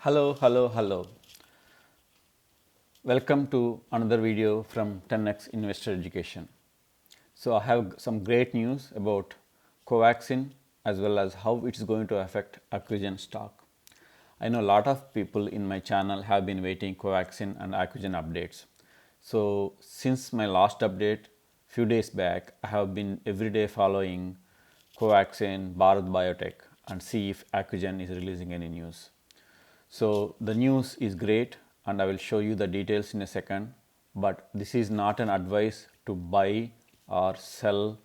Hello. Welcome to another video from 10x Investor Education. So I have some great news about Covaxin as well as how it's going to affect Accugen stock. I know a lot of people in my channel have been waiting Covaxin and Accugen updates. So since my last update few days back, I have been every day following Covaxin, Bharat Biotech and see if Accugen is releasing any news. So the news is great and I will show you the details in a second, but this is not an advice to buy or sell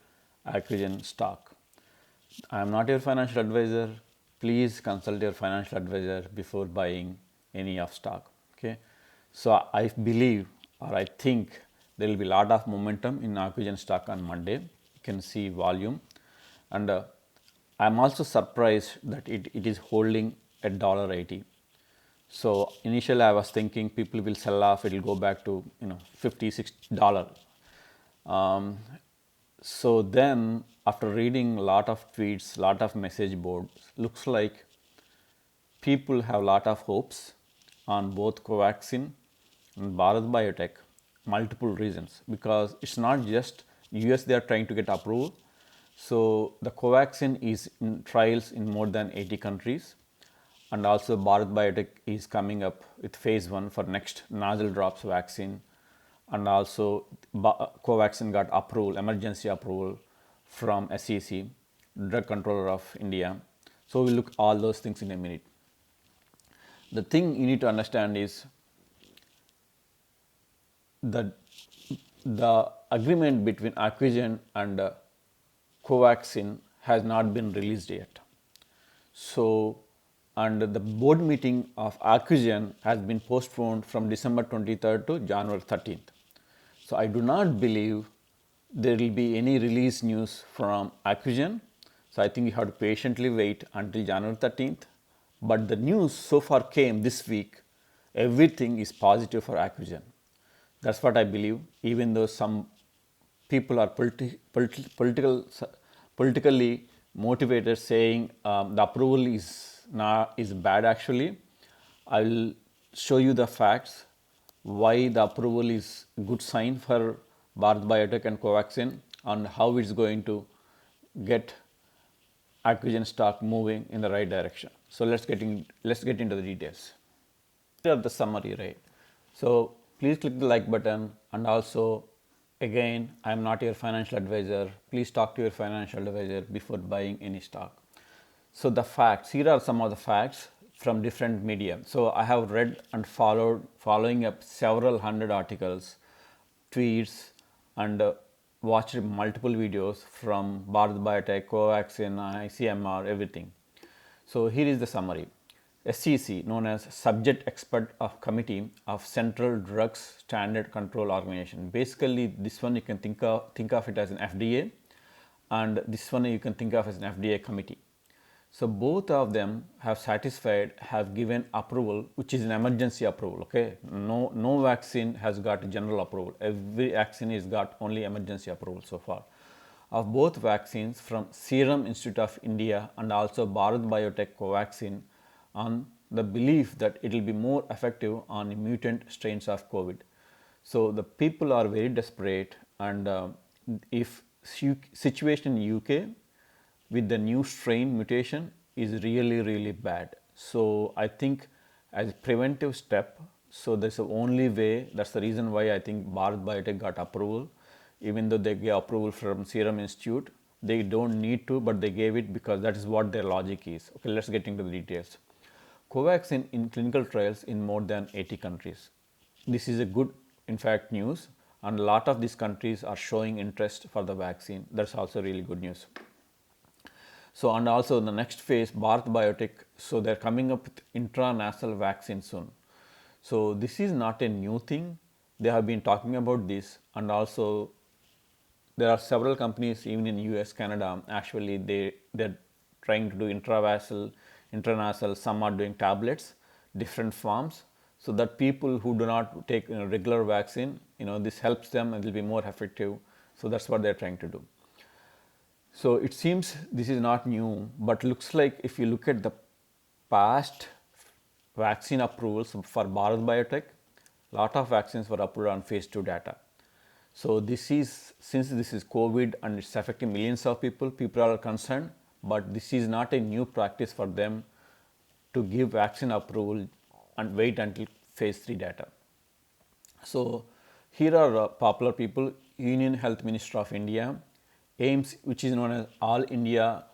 Accugen stock. I am not your financial advisor. Please consult your financial advisor before buying any of stock. Okay. So I believe or I think there will be a lot of momentum in Accugen stock on Monday. You can see volume and I am also surprised that it is holding at $1.80. So initially I was thinking people will sell off, it will go back to $50, $60. Um, so then after reading a lot of tweets, lot of message boards, looks like people have a lot of hopes on both Covaxin and Bharat Biotech, multiple reasons, because it's not just US they are trying to get approval. So the Covaxin is in trials in more than 80 countries, and also Bharat Biotech is coming up with phase 1 for next nasal drops vaccine, and also Covaxin got approval, emergency approval from SEC, Drug Controller of India. So we'll look all those things in a minute. The thing you need to understand is that the agreement between Accugen and Covaxin has not been released yet. So, and the board meeting of Accugen has been postponed from December 23rd to January 13th. So, I do not believe there will be any release news from Accugen. So, I think you have to patiently wait until January 13th. But the news so far came this week, everything is positive for Accugen. That's what I believe, even though some people are politically motivated saying the approval is bad actually. I will show you the facts why the approval is good sign for Bharat Biotech and Covaxin and how it's going to get Accugen stock moving in the right direction. So let's get into the details. Here are the summary, right? So please click the like button, and also again, I am not your financial advisor. Please talk to your financial advisor before buying any stock. So the facts, here are some of the facts from different media. So I have read and following up several hundred articles, tweets, and watched multiple videos from Bharat Biotech, Covaxin, ICMR, everything. So here is the summary. SEC, known as Subject Expert of Committee of Central Drugs Standard Control Organization. Basically, this one you can think of it as an FDA, and this one you can think of as an FDA committee. So both of them have given approval, which is an emergency approval. Okay, no vaccine has got general approval. Every vaccine has got only emergency approval so far. Of both vaccines from Serum Institute of India and also Bharat Biotech Covaxin, on the belief that it will be more effective on mutant strains of COVID. So the people are very desperate, and if situation in UK with the new strain mutation is really bad. So I think as a preventive step, so that's the only way, that's the reason why I think Bharat Biotech got approval. Even though they gave approval from Serum Institute, they don't need to, but they gave it because that is what their logic is. Okay, let's get into the details. Covaxin in clinical trials in more than 80 countries. This is a good, in fact, news, and a lot of these countries are showing interest for the vaccine. That's also really good news. So, and also in the next phase, Bharat Biotech, so they're coming up with intranasal vaccine soon. So this is not a new thing. They have been talking about this, and also there are several companies even in US, Canada, actually they're trying to do intranasal, some are doing tablets, different forms, so that people who do not take regular vaccine, this helps them and will be more effective. So that's what they're trying to do. So it seems this is not new, but looks like if you look at the past vaccine approvals for Bharat Biotech. Lot of vaccines were approved on phase 2 data. So this is, since this is COVID and it's affecting millions of people, people are concerned, but this is not a new practice for them to give vaccine approval and wait until phase 3 data. So here are popular people: Union Health Minister of India, AIMS, which is known as All India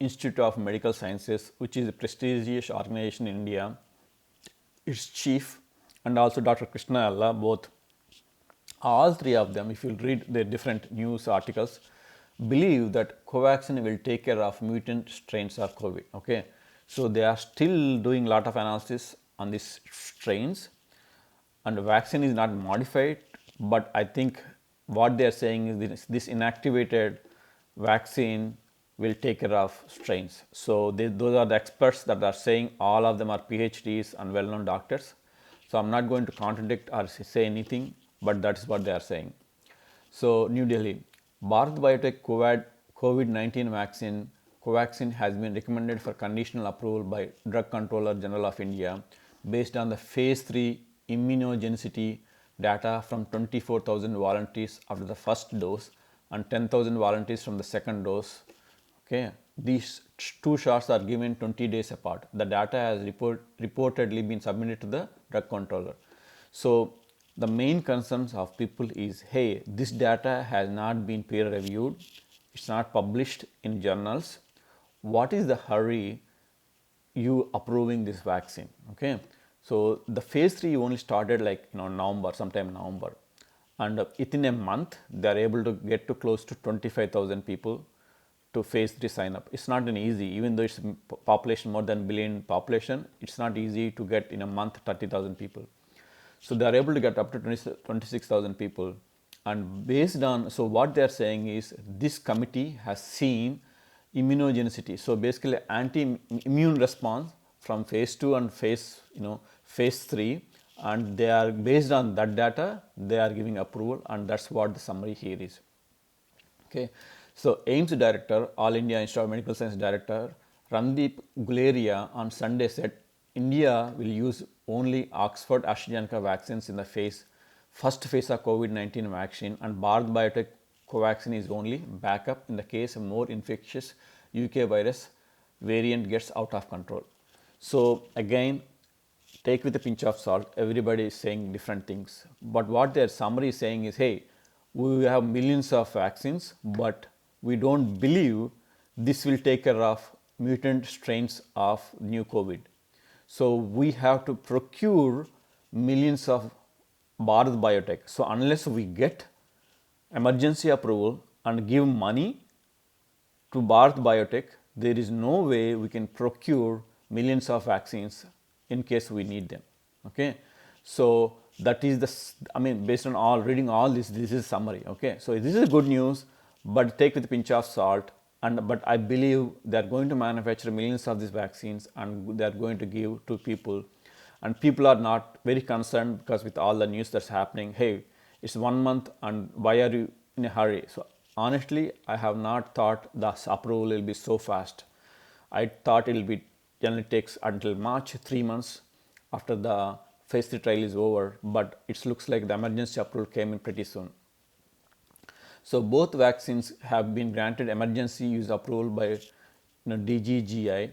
Institute of Medical Sciences, which is a prestigious organization in India, its chief, and also Dr. Krishna Alla, both. All three of them, if you read their different news articles, believe that Covaxin will take care of mutant strains of COVID. Okay, so they are still doing a lot of analysis on these strains, and the vaccine is not modified, but I think what they are saying is this inactivated vaccine will take care of strains. So those are the experts that are saying. All of them are PhDs and well-known doctors. So I'm not going to contradict or say anything, but that's what they are saying. So New Delhi, Bharat Biotech COVID-19 vaccine Covaxin has been recommended for conditional approval by Drug Controller General of India based on the phase 3 immunogenicity data from 24,000 volunteers after the first dose and 10,000 volunteers from the second dose. Okay, these two shots are given 20 days apart. The data has reportedly been submitted to the drug controller. So the main concerns of people is, hey, this data has not been peer reviewed, it's not published in journals. What is the hurry you approving this vaccine? Okay, so the phase 3 only started like November, sometime November, and within a month they are able to get to close to 25,000 people to phase 3 sign up. It's not an easy, even though it's population more than billion population, it's not easy to get in a month 30,000 people. So they are able to get up to 26,000 people, and based on, so what they are saying is this committee has seen immunogenicity, so basically anti-immune response from phase 2 and phase 3, and they are, based on that data they are giving approval, and that's what the summary here is. Okay, so AIMS director, All India Institute of Medical Science director Randeep Guleria on Sunday said India will use only Oxford AstraZeneca vaccines in the first phase of COVID-19 vaccine, and Bharat Biotech Covaxin is only backup in the case a more infectious UK virus variant gets out of control. So again, take with a pinch of salt, everybody is saying different things, but what their summary is saying is, hey, we have millions of vaccines, but we don't believe this will take care of mutant strains of new COVID. So we have to procure millions of Bharat Biotech. So unless we get emergency approval and give money to Bharat Biotech, there is no way we can procure millions of vaccines in case we need them. Okay, so that is the, based on all reading all this is summary. Okay, so this is good news, but take with a pinch of salt. But I believe they are going to manufacture millions of these vaccines and they are going to give to people, and people are not very concerned because with all the news that's happening, hey, it's 1 month and why are you in a hurry? So honestly, I have not thought the approval will be so fast. I thought it will be, generally takes until March, 3 months after the phase 3 trial is over, but it looks like the emergency approval came in pretty soon. So both vaccines have been granted emergency use approval by DCGI,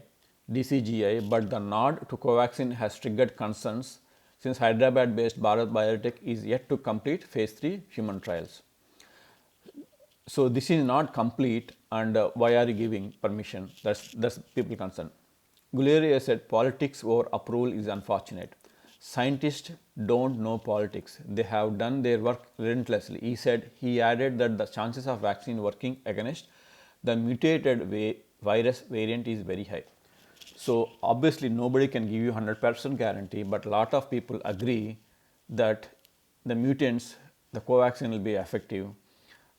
but the nod to Covaxin has triggered concerns since Hyderabad-based Bharat Biotech is yet to complete phase 3 human trials. So this is not complete, and why are you giving permission? That's people concerned. Guleria said politics over approval is unfortunate. Scientists don't know politics. They have done their work relentlessly. He added that the chances of vaccine working against the mutated virus variant is very high. So obviously nobody can give you 100% guarantee, but a lot of people agree that the mutants, the Covaxin will be effective,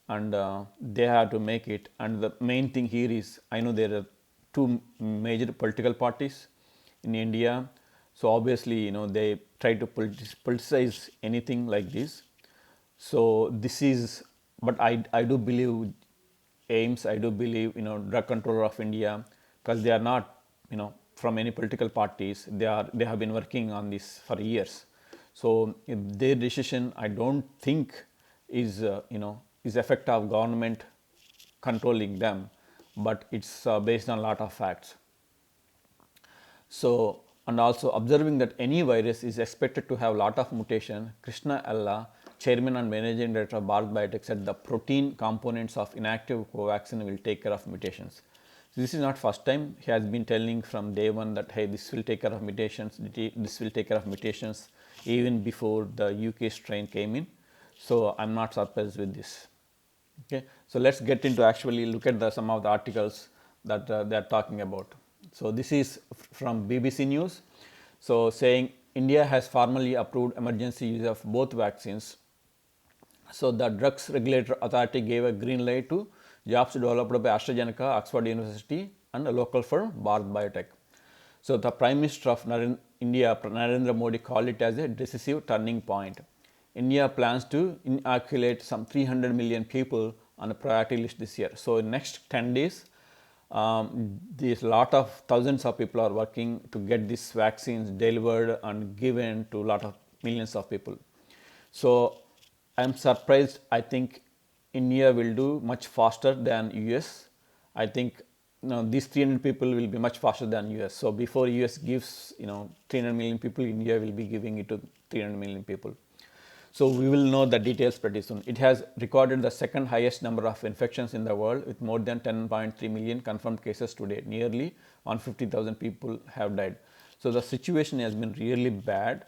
and they have to make it. And the main thing here is, I know there are two major political parties in India. So obviously, they try to politicize anything like this. So this is, but I do believe AIMS, I do believe, Drug Controller of India, because they are not, from any political parties. They have been working on this for years. So their decision, I don't think is is effect of government controlling them, but it's based on a lot of facts. So, and also observing that any virus is expected to have a lot of mutation, Krishna Alla, chairman and managing director of Bharat Biotech, said the protein components of inactive Covaxin will take care of mutations. So this is not first time. He has been telling from day one that, hey, this will take care of mutations, this will take care of mutations even before the UK strain came in. So I'm not surprised with this. Okay, so let's get into actually look at some of the articles that they are talking about. So this is from BBC News. So saying India has formally approved emergency use of both vaccines. So the Drugs Regulatory Authority gave a green light to jobs developed by AstraZeneca, Oxford University, and a local firm Bharat Biotech. So the Prime Minister of India, Narendra Modi, called it as a decisive turning point. India plans to inoculate some 300 million people on a priority list this year. So in next 10 days, these lot of thousands of people are working to get these vaccines delivered and given to a lot of millions of people. So I am surprised. I think India will do much faster than US. I think these 300 people will be much faster than US. So before US gives 300 million people, India will be giving it to 300 million people. So we will know the details pretty soon. It has recorded the second highest number of infections in the world with more than 10.3 million confirmed cases today. Nearly 150,000 people have died. So the situation has been really bad,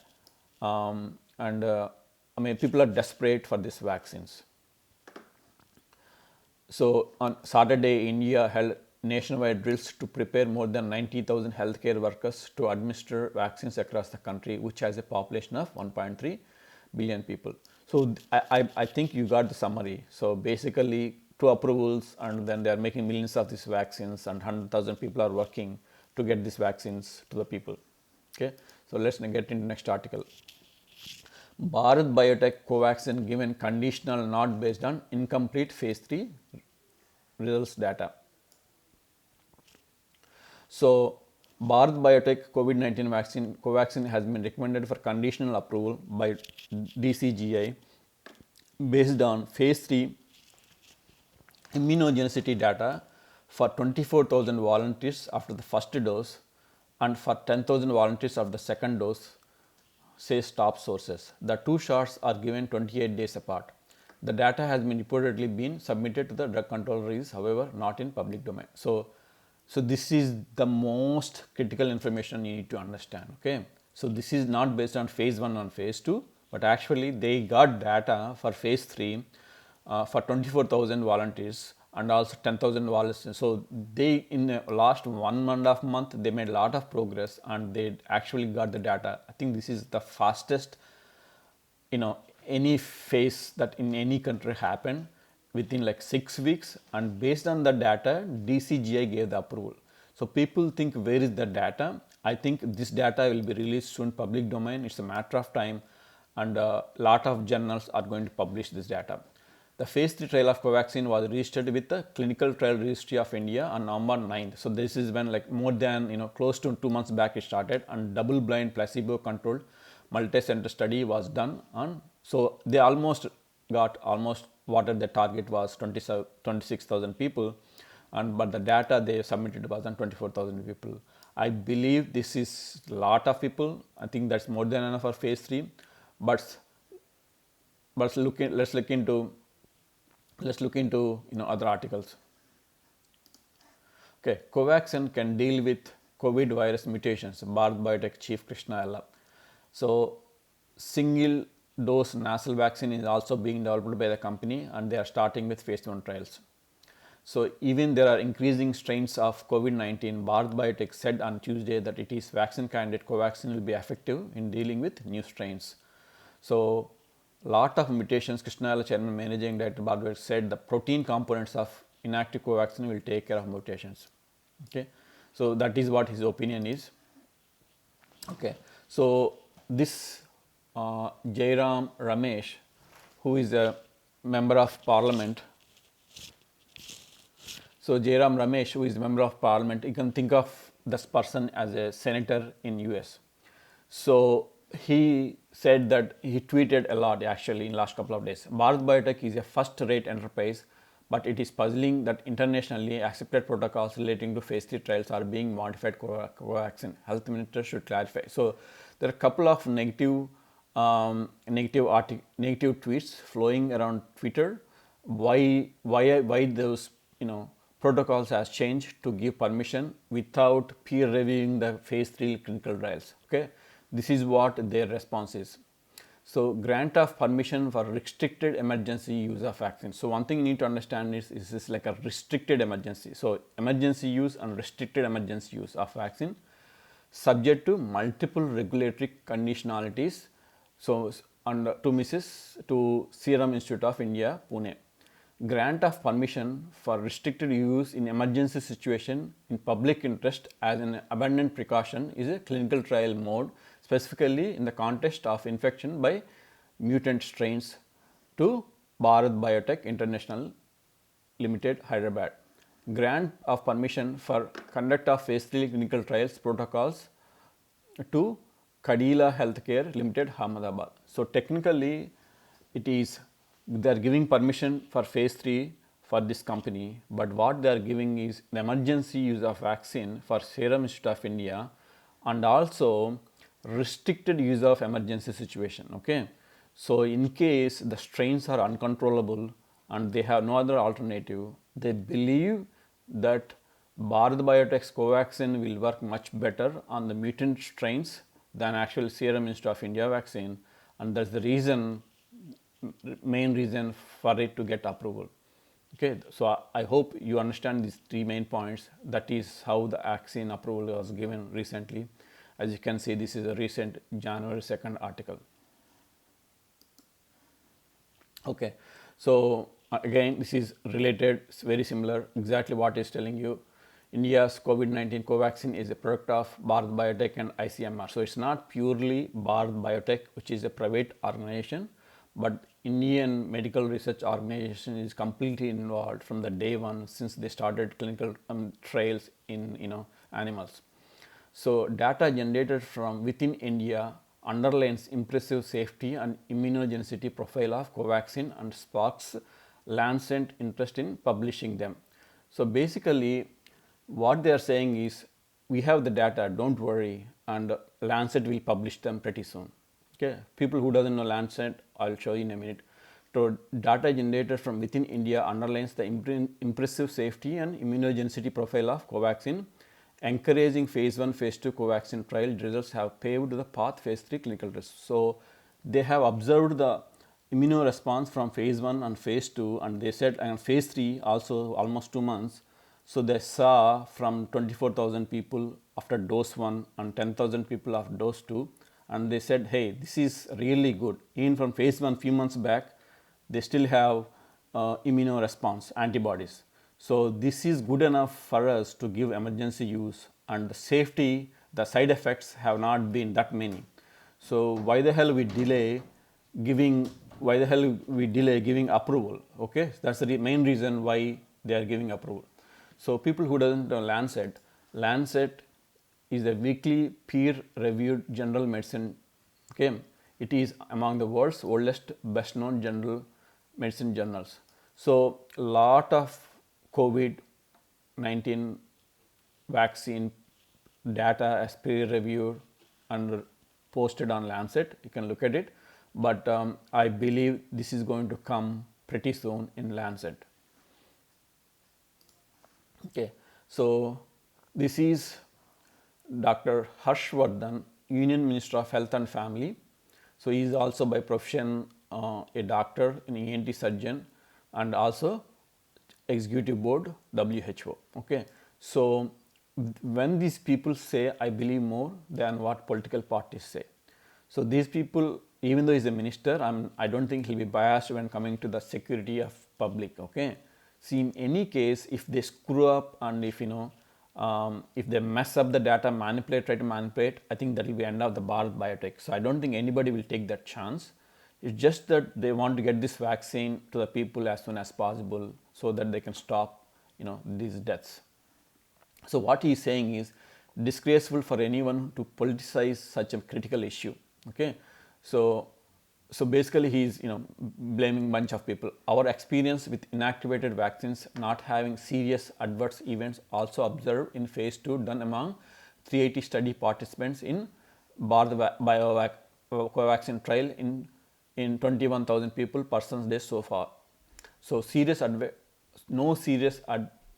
and I mean people are desperate for these vaccines. So on Saturday, India held nationwide drills to prepare more than 90,000 healthcare workers to administer vaccines across the country, which has a population of 1.3 billion people. So I think you got the summary. So basically, two approvals, and then they are making millions of these vaccines, and 100,000 people are working to get these vaccines to the people. Okay, so let's get into next article. Bharat Biotech Covaxin given conditional, not based on incomplete phase 3 results data. So Bharat Biotech COVID-19 vaccine Covaxin has been recommended for conditional approval by DCGI based on phase 3 immunogenicity data for 24,000 volunteers after the first dose and for 10,000 volunteers after the second dose, says top sources. The two shots are given 28 days apart. The data has been reportedly been submitted to the drug control authorities, however, not in public domain. So this is the most critical information you need to understand. Okay, so this is not based on phase 1 and phase 2, but actually they got data for phase 3 for 24,000 volunteers and also 10,000 volunteers. So they in the last 1.5 months they made a lot of progress and they actually got the data. I think this is the fastest any phase that in any country happened within like 6 weeks, and based on the data DCGI gave the approval. So people think where is the data? I think this data will be released soon public domain. It's a matter of time, and a lot of journals are going to publish this data. The phase 3 trial of Covaxin was registered with the Clinical Trial Registry of India on November 9th. So this is when like more than close to 2 months back it started, and double blind placebo controlled multi-center study was done on. So they almost got what the target was 26,000 people, and but the data they submitted was on 24,000 people. I believe this is a lot of people. I think that's more than enough for phase 3, but let's look into other articles. Okay, Covaxin can deal with COVID virus mutations, Bharat Biotech chief Krishna Alla. So single dose nasal vaccine is also being developed by the company, and they are starting with phase 1 trials. So even there are increasing strains of COVID-19, Bharat Biotech said on Tuesday that it is vaccine candidate Covaxin will be effective in dealing with new strains. So lot of mutations. Krishna Alla, chairman managing director Bharat Biotech, said the protein components of inactive Covaxin will take care of mutations. Okay, so that is what his opinion is. Okay, so this Jairam Ramesh, who is a member of parliament. So Jairam Ramesh, who is a member of parliament, you can think of this person as a senator in US. So he said that he tweeted a lot actually in last couple of days. Bharat Biotech is a first-rate enterprise, but it is puzzling that internationally accepted protocols relating to phase 3 trials are being modified Covaxin. Health Minister should clarify. So there are a couple of negative tweets flowing around Twitter. Why those protocols has changed to give permission without peer reviewing the phase 3 clinical trials. Okay, this is what their response is. So grant of permission for restricted emergency use of vaccine. So one thing you need to understand is this like a restricted emergency. So emergency use and restricted emergency use of vaccine subject to multiple regulatory conditionalities. So under to Serum Institute of India, Pune. Grant of permission for restricted use in emergency situation in public interest as an abundant precaution is a clinical trial mode, specifically in the context of infection by mutant strains to Bharat Biotech International Limited, Hyderabad. Grant of permission for conduct of phase 3 clinical trials protocols to Kadila Healthcare Limited, Ahmedabad. So technically, they are giving permission for phase 3 for this company, but what they are giving is the emergency use of vaccine for Serum Institute of India and also restricted use of emergency situation. Okay, so in case the strains are uncontrollable and they have no other alternative, they believe that Bharat Biotech's Covaxin will work much better on the mutant strains than actual Serum Institute of India vaccine, and that's the main reason for it to get approval. Okay, so I hope you understand these 3 main points. That is how the vaccine approval was given recently. As you can see, this is a recent January 2nd article. Okay, so again, this is related, it's very similar, exactly what is telling you. India's COVID-19 Covaxin is a product of Bharat Biotech and ICMR. So it's not purely Bharat Biotech, which is a private organization, but Indian Medical Research Organization is completely involved from the day one since they started clinical trials in animals. So data generated from within India underlines impressive safety and immunogenicity profile of Covaxin and sparks Lancet interest in publishing them. So basically, what they are saying is, we have the data, don't worry, and Lancet will publish them pretty soon. Okay, people who doesn't know Lancet, I'll show you in a minute. So data generated from within India underlines the impressive safety and immunogenicity profile of Covaxin. Encouraging phase 1, phase 2 Covaxin trial results have paved the path phase 3 clinical trials. So they have observed the immunoresponse from phase 1 and phase 2, and they said and phase 3 also almost 2 months. So they saw from 24,000 people after dose 1 and 10,000 people after dose 2, and they said, hey, this is really good. Even from phase 1 few months back, they still have immunoresponse antibodies. So this is good enough for us to give emergency use, and the safety, the side effects have not been that many. So why the hell we delay giving approval? Okay, that's the main reason why they are giving approval. So people who doesn't know Lancet is a weekly peer-reviewed general medicine. Okay, it is among the world's oldest, best-known general medicine journals. So lot of COVID-19 vaccine data as peer-reviewed and posted on Lancet. You can look at it, but I believe this is going to come pretty soon in Lancet. Okay, so this is Dr. Harshvardhan, Union Minister of Health and Family. So he is also by profession a doctor, an ENT surgeon, and also executive board WHO. Okay, so when these people say, I believe more than what political parties say. So these people, even though he's a minister, I don't think he'll be biased when coming to the security of public. Okay, see, in any case, if they screw up and if they mess up the data, try to manipulate, I think that will be the end of the Bharat Biotech. So I don't think anybody will take that chance. It's just that they want to get this vaccine to the people as soon as possible so that they can stop these deaths. So what he is saying is, disgraceful for anyone to politicize such a critical issue. Okay, so basically he's blaming bunch of people. Our experience with inactivated vaccines not having serious adverse events also observed in phase 2 done among 380 study participants in Bharat Biovac Covaxin trial in 21,000 people persons day so far. So no serious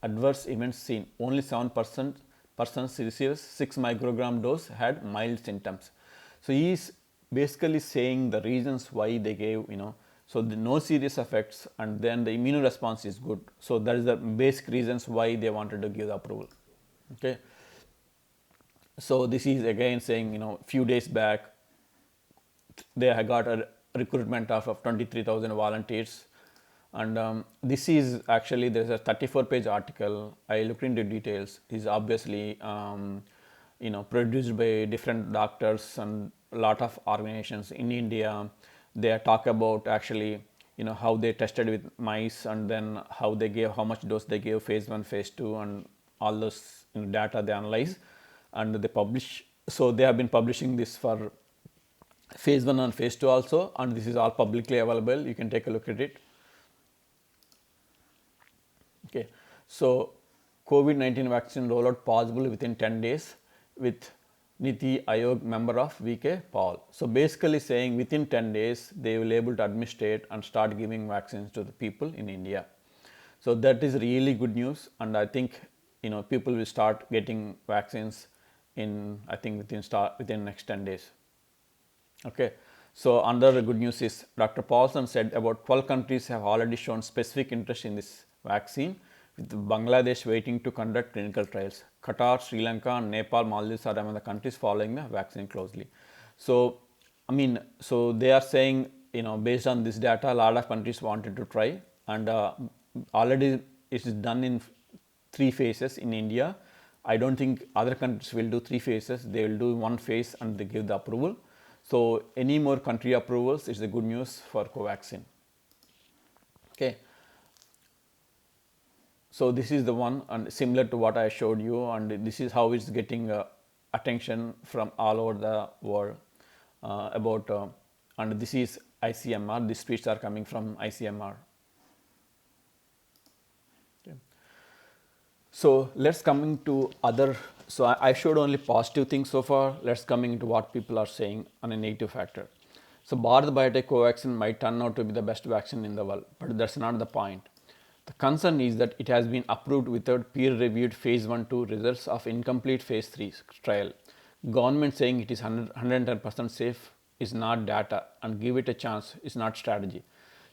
adverse events seen. Only 7% persons received 6 microgram dose had mild symptoms. So he is basically saying the reasons why they gave, so no serious effects, and then the immune response is good. So that is the basic reasons why they wanted to give the approval. Okay. So this is again saying, few days back they have got a recruitment of 23,000 volunteers, and this is actually, there's a 34-page article. I looked into details. Is obviously produced by different doctors and a lot of organizations in India. They talk about actually how they tested with mice, and then how much dose they gave phase 1, phase 2, and all those data they analyze and they publish. So they have been publishing this for phase 1 and phase 2 also, and this is all publicly available. You can take a look at it. Okay. So COVID-19 vaccine rollout possible within 10 days with Niti Aayog member of VK Paul. So basically saying within 10 days they will able to administrate and start giving vaccines to the people in India. So that is really good news, and I think people will start getting vaccines in, I think within next 10 days. Okay. So another good news is Dr. Paulson said about 12 countries have already shown specific interest in this vaccine, with Bangladesh waiting to conduct clinical trials. Qatar, Sri Lanka, and Nepal, Maldives are among the countries following the vaccine closely. So so they are saying, based on this data, a lot of countries wanted to try, and already it is done in 3 phases in India. I don't think other countries will do 3 phases. They will do 1 phase and they give the approval. So any more country approvals is the good news for Covaxin. Okay. So this is the one, and similar to what I showed you, and this is how it's getting attention from all over the world and this is ICMR. These tweets are coming from ICMR. Okay. So let's coming to other. So I showed only positive things so far. Let's coming into what people are saying on a negative factor. So Bharat Biotech Covaxin might turn out to be the best vaccine in the world, but that's not the point. The concern is that it has been approved without peer-reviewed phase 1-2 results of incomplete phase 3 trial. Government saying it is 110% safe is not data, and give it a chance is not strategy.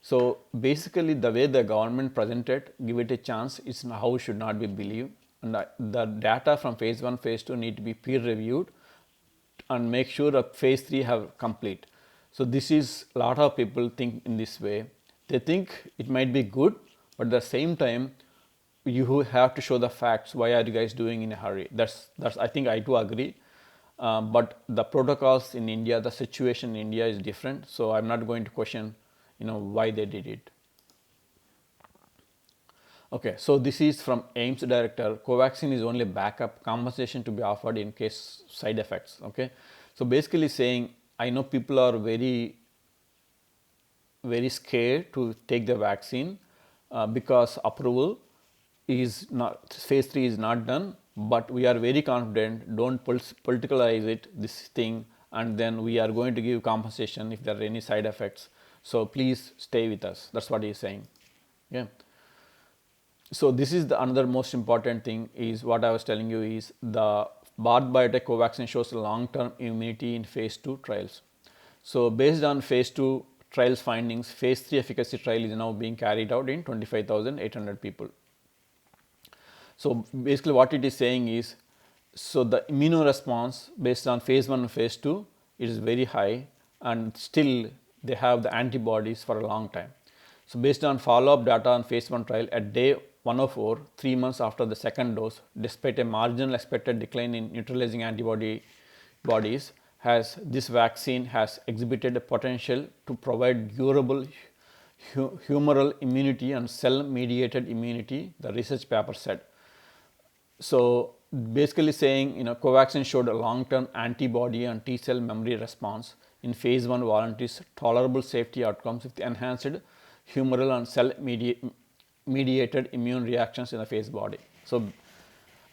So basically the way the government presented, give it a chance, is how it should not be believed, and the data from phase 1, phase 2 need to be peer-reviewed and make sure that phase 3 have complete. So this is, a lot of people think in this way. They think it might be good, but at the same time you have to show the facts. Why are you guys doing in a hurry? That's I think I do agree, but the protocols in India, the situation in India is different, so I'm not going to question why they did it. Okay, so this is from AIIMS director. Covaxin is only backup, compensation to be offered in case side effects. Okay, so basically saying, I know people are very scared to take the vaccine because approval is not, phase 3 is not done, but we are very confident. Don't politicalize it, this thing, and then we are going to give compensation if there are any side effects. So please stay with us. That's what he is saying. Yeah. So this is the another most important thing, is what I was telling you, is the Bharat Biotech Covaxin shows long-term immunity in phase 2 trials. So based on phase 2 trials findings, phase 3 efficacy trial is now being carried out in 25,800 people. So basically what it is saying is, so the immunoresponse based on phase 1 and phase 2 is very high, and still they have the antibodies for a long time. So based on follow-up data on phase 1 trial at day 104, 3 months after the second dose, despite a marginal expected decline in neutralizing antibodies, this vaccine has exhibited a potential to provide durable humoral immunity and cell-mediated immunity, the research paper said. So basically saying, Covaxin showed a long-term antibody and T-cell memory response in phase 1 volunteers, tolerable safety outcomes with enhanced humoral and cell mediated immune reactions in the face body. So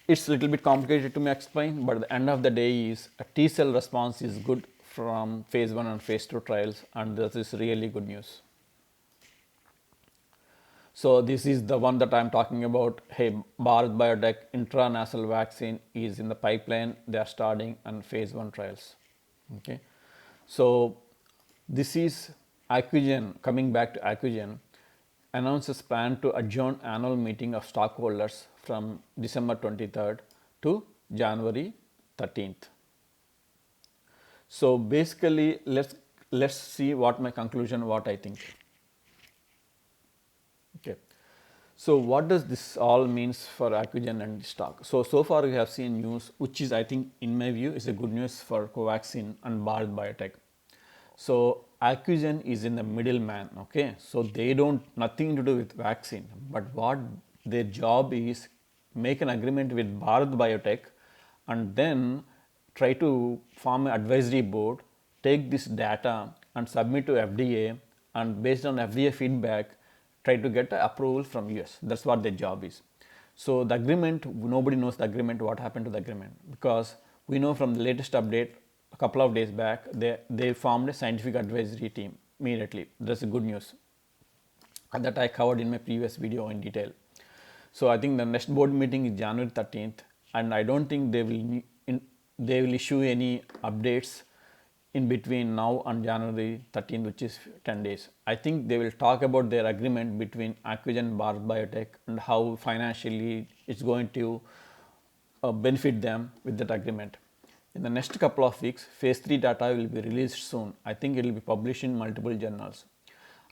it's a little bit complicated to me explain, but at the end of the day is a T-cell response is good from phase 1 and phase 2 trials, and this is really good news. So this is the one that I'm talking about. Hey, Bharat Biotech intranasal vaccine is in the pipeline. They are starting on phase 1 trials. Okay. So this is Accugen, coming back to Accugen, announces plan to adjourn annual meeting of stockholders from December 23rd to January 13th. So basically, let's see what my conclusion, what I think. Okay. So what does this all means for Accugen and stock? So far we have seen news, which is, I think, in my view, is a good news for Covaxin and Bharat Biotech. So Accugen is in the middleman. Okay. So they don't, nothing to do with vaccine, but what their job is, make an agreement with Bharat Biotech and then try to form an advisory board, take this data and submit to FDA, and based on FDA feedback, try to get approval from US. That's what their job is. So the agreement, nobody knows the agreement, what happened to the agreement, because we know from the latest update a couple of days back, they formed a scientific advisory team immediately. That's a good news, and that I covered in my previous video in detail. So I think the next board meeting is January 13th, and I don't think they will issue any updates in between now and January 13th, which is 10 days. I think they will talk about their agreement between Accugen and Bharat Biotech and how financially it's going to benefit them with that agreement. In the next couple of weeks, phase 3 data will be released soon. I think it will be published in multiple journals.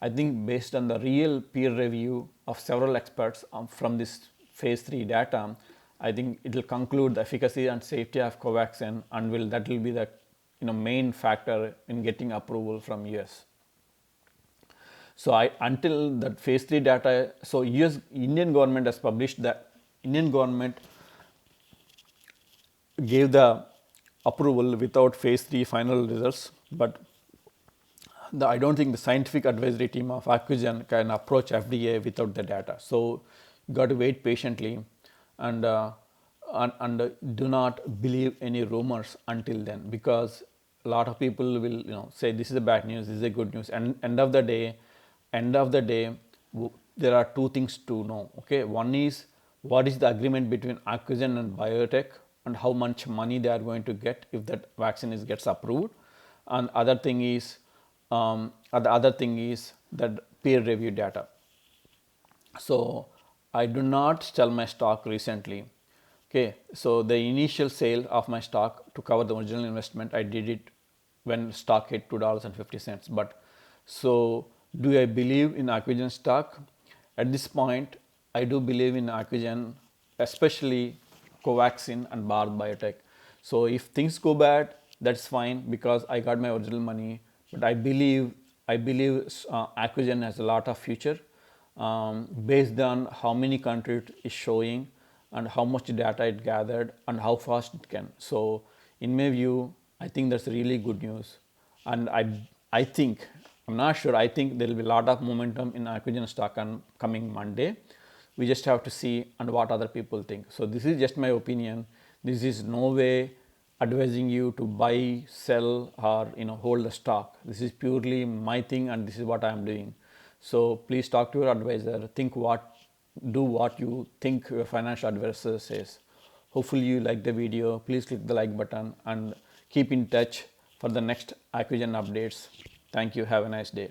I think based on the real peer review of several experts from this phase 3 data, I think it will conclude the efficacy and safety of Covaxin, and that will be the main factor in getting approval from US. So until that phase 3 data, so Indian government has published that Indian government gave the approval without phase 3 final results, but I don't think the scientific advisory team of Accugen can approach FDA without the data. So you got to wait patiently, and do not believe any rumors until then, because a lot of people will say this is a bad news, this is a good news, and end of the day there are two things to know. Okay, one is what is the agreement between Accugen and biotech and how much money they are going to get if that vaccine gets approved, and other thing is that peer review data. So I do not sell my stock recently. Okay, so the initial sale of my stock to cover the original investment, I did it when stock hit $2.50. But so do I believe in Accugen stock? At this point, I do believe in Accugen, especially Covaxin and Bharat Biotech. So if things go bad, that's fine because I got my original money. But I believe Accugen has a lot of future, based on how many countries it is showing and how much data it gathered and how fast it can. So in my view, I think that's really good news, and I think, I'm not sure, I think there will be a lot of momentum in Accugen stock on coming Monday. We just have to see and what other people think. So this is just my opinion. This is no way advising you to buy, sell, or hold the stock. This is purely my thing, and this is what I am doing. So please talk to your advisor. Do what you think your financial advisor says. Hopefully you like the video. Please click the like button and keep in touch for the next Accugen updates. Thank you. Have a nice day.